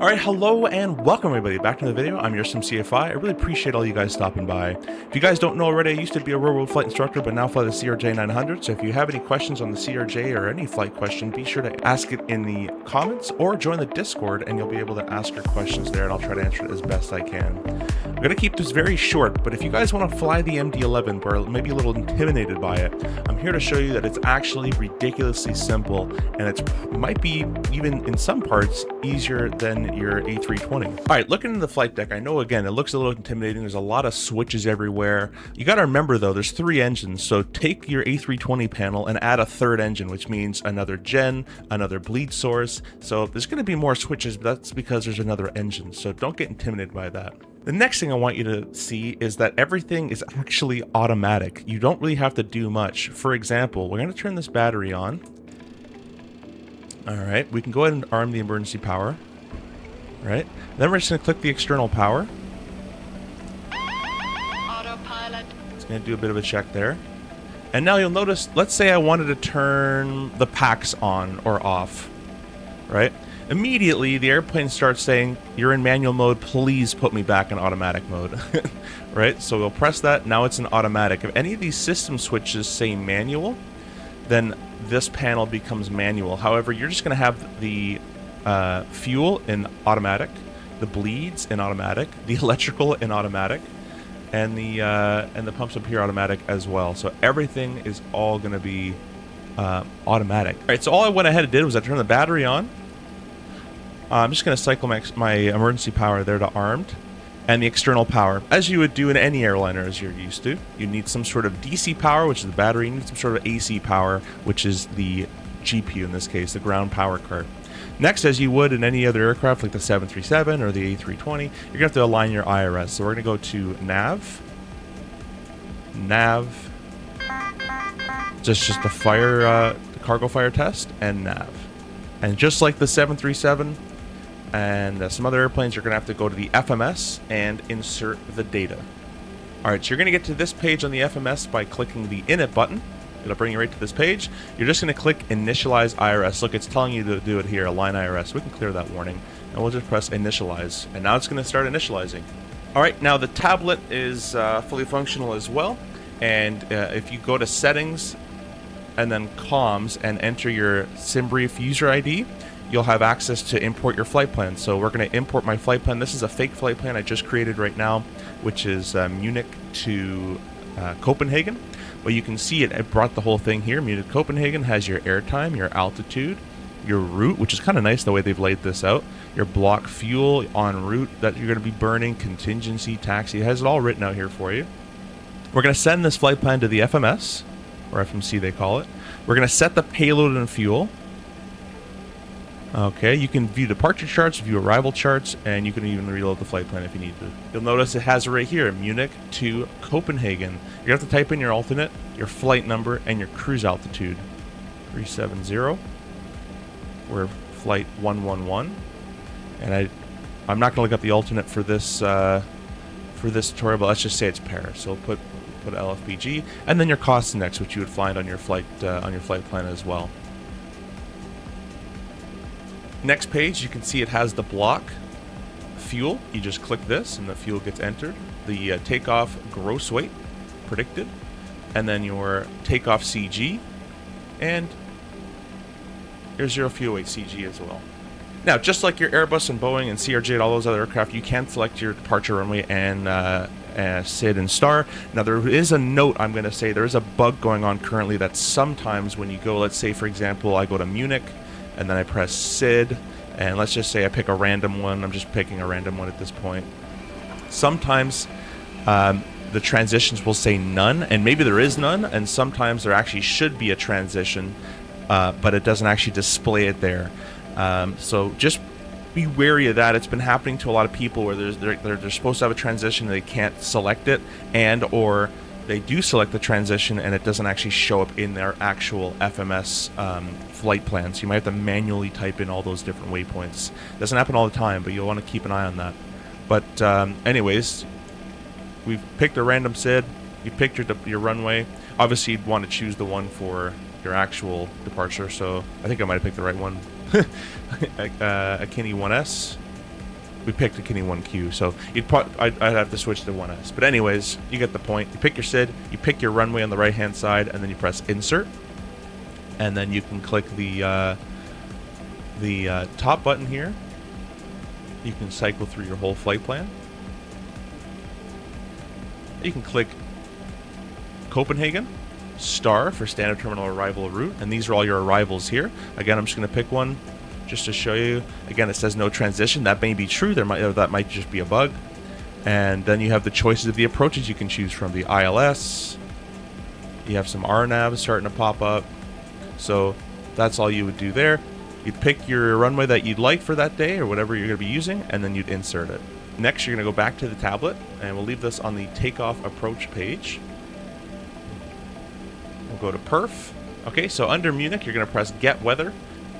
All right, hello and welcome everybody back to the video. I'm your CFI. I really appreciate all you guys stopping by. If you guys don't know already, I used to be a real-world flight instructor, but now fly the CRJ 900. So if you have any questions on the CRJ or any flight question, be sure to ask it in the comments or join the Discord and you'll be able to ask your questions there and I'll try to answer it as best I can. I'm going to keep this very short, but if you guys want to fly the MD11 but are maybe a little intimidated by it, I'm here to show you that it's actually ridiculously simple and it might be even in some parts easier than your A320. All right, looking in the flight deck, I know again it looks a little intimidating. There's a lot of switches everywhere. You got to remember though, there's 3 engines, so take your A320 panel and add a 3rd engine, which means another gen, another bleed source. So there's going to be more switches, but that's because there's another engine, so don't get intimidated by that. The next thing I want you to see is that everything is actually automatic. You don't really have to do much. For example, we're going to turn this battery on. All right, we can go ahead and arm the emergency power. Right? Then we're just going to click the external power. Autopilot. It's going to do a bit of a check there. And now you'll notice, let's say I wanted to turn the packs on or off. Right? Immediately, the airplane starts saying, you're in manual mode, please put me back in automatic mode. Right? So we'll press that, now it's in automatic. If any of these system switches say manual, then this panel becomes manual. However, you're just going to have the fuel in automatic, the bleeds in automatic, the electrical in automatic, and the pumps up here automatic as well. So everything is all going to be automatic. All right, so all I went ahead and did was I turned the battery on. I'm just going to cycle my emergency power there to armed, and the external power, as you would do in any airliner as you're used to. You need some sort of DC power, which is the battery. You need some sort of AC power, which is the GPU in this case, the ground power card. Next, as you would in any other aircraft like the 737 or the A320, you're going to have to align your IRS. So we're going to go to nav, just the fire, the cargo fire test, and nav. And just like the 737 and some other airplanes, you're going to have to go to the FMS and insert the data. All right, so you're going to get to this page on the FMS by clicking the init button. It'll bring you right to this page. You're just going to click Initialize IRS. Look, it's telling you to do it here, Align IRS. We can clear that warning. And we'll just press Initialize. And now it's going to start initializing. All right, now the tablet is fully functional as well. And if you go to Settings and then Comms and enter your SimBrief user ID, you'll have access to import your flight plan. So we're going to import my flight plan. This is a fake flight plan I just created right now, which is Munich to Copenhagen. Well, you can see it brought the whole thing here. Munich Copenhagen has your airtime, your altitude, your route, which is kind of nice the way they've laid this out, your block fuel en route that you're going to be burning, contingency, taxi. It has it all written out here for you. We're going to send this flight plan to the FMS, or FMC they call it. We're going to set the payload and fuel. Okay, you can view departure charts, view arrival charts, and you can even reload the flight plan if you need to. You'll notice it has it right here, Munich to Copenhagen. You're going to have to type in your alternate, your flight number, and your cruise altitude. 370. We're flight 111. And I'm not going to look up the alternate for this tutorial, but let's just say it's Paris. So we'll put LFPG, and then your cost index, which you would find on your flight plan as well. Next page, you can see it has the block fuel. You just click this and the fuel gets entered. The takeoff gross weight predicted, and then your takeoff CG, and your zero fuel weight CG as well. Now, just like your Airbus and Boeing and CRJ and all those other aircraft, you can select your departure runway and SID and star. Now, there is a note I'm going to say. There is a bug going on currently that sometimes when you go, let's say, for example, I go to Munich, and then I press SID, and let's just say I pick a random one. I'm just picking a random one at this point. Sometimes the transitions will say none, and maybe there is none, and sometimes there actually should be a transition, but it doesn't actually display it there. So just be wary of that. It's been happening to a lot of people where they're supposed to have a transition and they can't select it, and or they do select the transition and it doesn't actually show up in their actual FMS flight plan. So you might have to manually type in all those different waypoints. Doesn't happen all the time, but you'll want to keep an eye on that. But anyways, we've picked a random SID. You picked your runway. Obviously, you'd want to choose the one for your actual departure. So I think I might have picked the right one. Akini 1S. We picked a Kinney 1Q, so I'd have to switch to 1S. But anyways, you get the point. You pick your SID, you pick your runway on the right-hand side, and then you press Insert. And then you can click the top button here. You can cycle through your whole flight plan. You can click Copenhagen, star for standard terminal arrival route, and these are all your arrivals here. Again, I'm just going to pick one just to show you. Again, it says no transition. That may be true. That might just be a bug. And then you have the choices of the approaches you can choose from. The ILS. You have some RNAVs starting to pop up. So that's all you would do there. You'd pick your runway that you'd like for that day or whatever you're going to be using, and then you'd insert it. Next, you're going to go back to the tablet, and we'll leave this on the takeoff approach page. We'll go to perf. Okay, so under Munich, you're going to press get weather.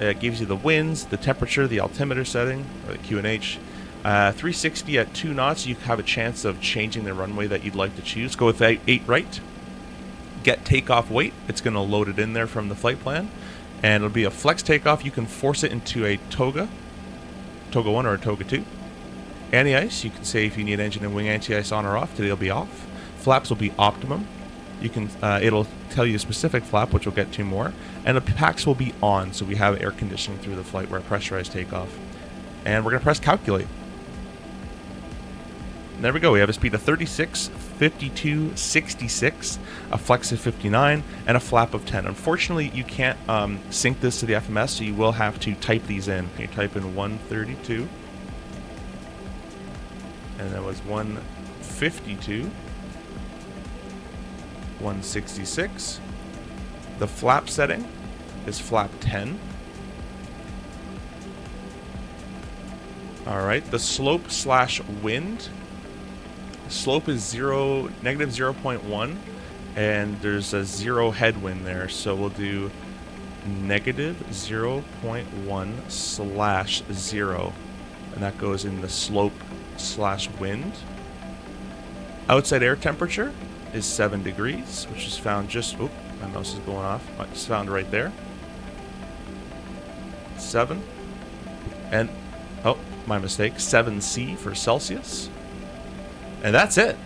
It gives you the winds, the temperature, the altimeter setting, or the QNH. 360 at 2 knots, you have a chance of changing the runway that you'd like to choose. Go with 8 right. Get takeoff weight. It's going to load it in there from the flight plan. And it'll be a flex takeoff. You can force it into a Toga 1 or a Toga 2. Anti-ice, you can say if you need engine and wing anti-ice on or off, today it'll be off. Flaps will be optimum. You can it'll tell you a specific flap, which we'll get to more. And the packs will be on, so we have air conditioning through the flight where pressurized takeoff. And we're going to press calculate. And there we go. We have a speed of 36, 52, 66, a flex of 59, and a flap of 10. Unfortunately, you can't sync this to the FMS, so you will have to type these in. You type in 132, and that was 152, 166. The flap setting is flap 10. All right, the slope slash wind. Slope is negative 0.1, and there's a 0 headwind there, so we'll do negative 0.1 slash 0, and that goes in the slope slash wind. Outside air temperature is 7 degrees, which is found just, oop, my mouse is going off, it's found right there. 7, and, oh, my mistake, 7C for Celsius. And that's it.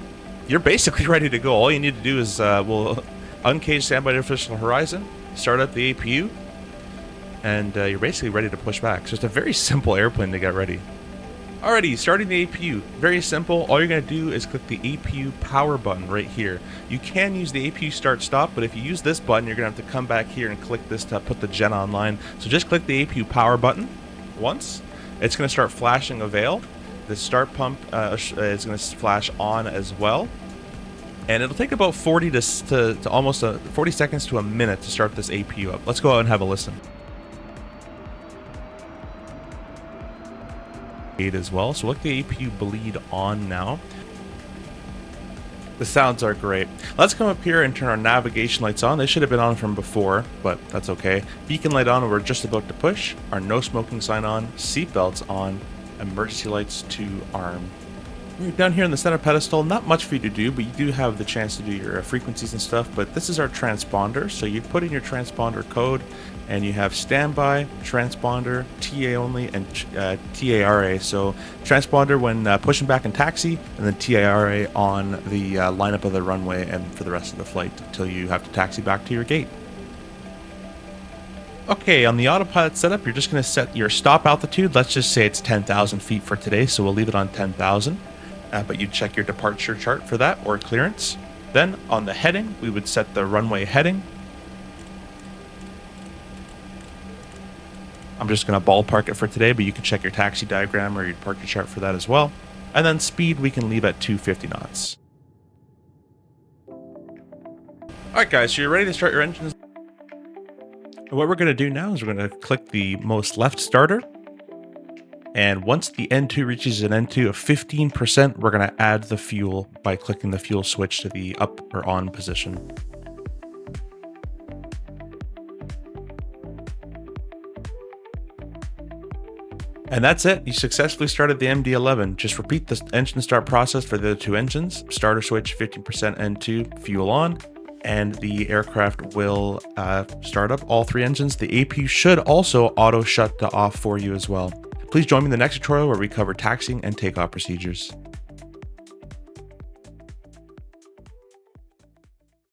You're basically ready to go. All you need to do is we'll uncage standby artificial horizon, start up the APU, and you're basically ready to push back. So it's a very simple airplane to get ready. Alrighty, starting the APU. Very simple. All you're going to do is click the APU power button right here. You can use the APU start stop, but if you use this button, you're going to have to come back here and click this to put the gen online. So just click the APU power button once. It's going to start flashing a veil. The start pump is going to flash on as well, and it'll take about 40 to almost 40 seconds to a minute to start this APU up. Let's go out and have a listen. As well, so look the APU bleed on now. The sounds are great. Let's come up here and turn our navigation lights on. They should have been on from before, but that's okay. Beacon light on, we're just about to push. Our no smoking sign on, seatbelts on. Emergency lights to arm. Down here in the center pedestal, not much for you to do, but you do have the chance to do your frequencies and stuff. But this is our transponder, so you put in your transponder code, and you have standby, transponder, TA only, and TARA. So transponder when pushing back in taxi, and then TARA on the lineup of the runway and for the rest of the flight until you have to taxi back to your gate. Okay, on the autopilot setup, you're just going to set your stop altitude. Let's just say it's 10,000 feet for today, so we'll leave it on 10,000. But you check your departure chart for that, or clearance. Then on the heading, we would set the runway heading. I'm just going to ballpark it for today, but you can check your taxi diagram or your departure chart for that as well. And then speed, we can leave at 250 knots. Alright guys, so you're ready to start your engines. What we're going to do now is we're going to click the most left starter. And once the N2 reaches an N2 of 15%, we're going to add the fuel by clicking the fuel switch to the up or on position. And that's it. You successfully started the MD11. Just repeat the engine start process for the other two engines. Starter switch, 15% N2, fuel on. and the aircraft will start up all 3 engines. The AP should also auto shut off for you as well. Please join me in the next tutorial where we cover taxiing and takeoff procedures.